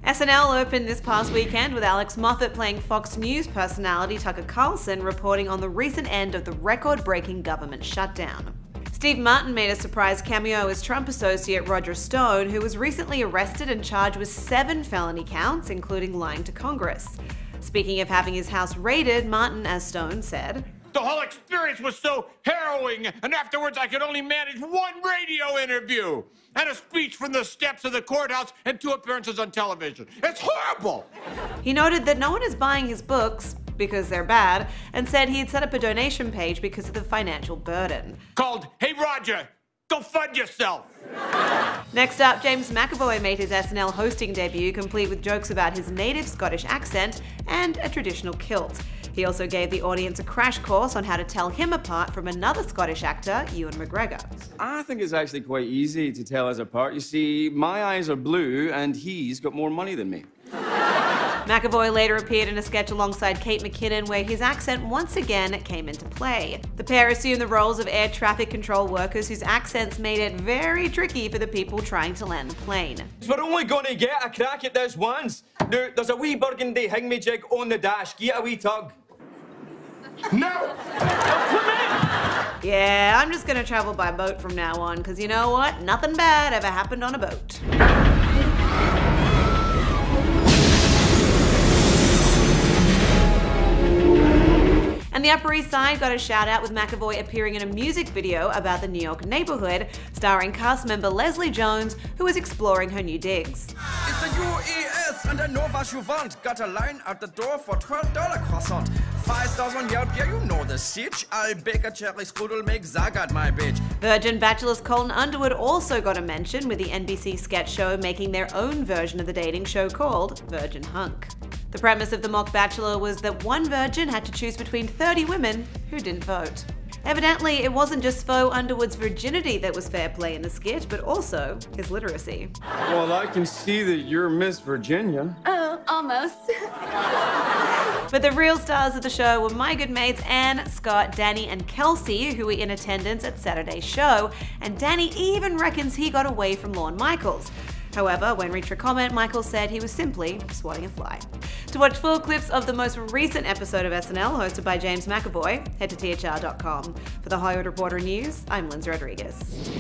SNL opened this past weekend with Alex Moffat playing Fox News personality Tucker Carlson reporting on the recent end of the record-breaking government shutdown. Steve Martin made a surprise cameo as Trump associate Roger Stone, who was recently arrested and charged with 7 felony counts, including lying to Congress. Speaking of having his house raided, Martin, as Stone, said, "The whole experience was so harrowing, and afterwards I could only manage one radio interview and a speech from the steps of the courthouse and 2 appearances on television. It's horrible!" He noted that no one is buying his books because they're bad, and said he had set up a donation page because of the financial burden. Called, "Hey Roger, go fund yourself." Next up, James McAvoy made his SNL hosting debut, complete with jokes about his native Scottish accent and a traditional kilt. He also gave the audience a crash course on how to tell him apart from another Scottish actor, Ewan McGregor. I think it's actually quite easy to tell us apart. You see, my eyes are blue and he's got more money than me. McAvoy later appeared in a sketch alongside Kate McKinnon where his accent once again came into play. The pair assumed the roles of air traffic control workers whose accents made it very tricky for the people trying to land the plane. We're only going to get a crack at this once. Now, there's a wee burgundy hingmajig on the dash. Get a wee tug. No! Yeah, I'm just gonna travel by boat from now on, because you know what? Nothing bad ever happened on a boat. And the Upper East Side got a shout out with McAvoy appearing in a music video about the New York neighborhood, starring cast member Leslie Jones, who was exploring her new digs. It's the U.S. and I know what you want. Got a line at the door for $12 croissant. 5,000 Yelp, yeah, you know the sitch. I'll bake a cherry strudel, make Zagat my bitch. Virgin Bachelor's Colton Underwood also got a mention, with the NBC sketch show making their own version of the dating show called Virgin Hunk. The premise of the mock Bachelor was that one virgin had to choose between 30 women who didn't vote. Evidently, it wasn't just faux Underwood's virginity that was fair play in the skit, but also his literacy. Well, I can see that you're Miss Virginia. Oh, almost. But the real stars of the show were my good mates Anne, Scott, Danny, and Kelsey, who were in attendance at Saturday's show, and Danny even reckons he got away from Lorne Michaels. However, when reached for comment, Michaels said he was simply swatting a fly. To watch full clips of the most recent episode of SNL, hosted by James McAvoy, head to THR.com. For the Hollywood Reporter News, I'm Lindsay Rodriguez.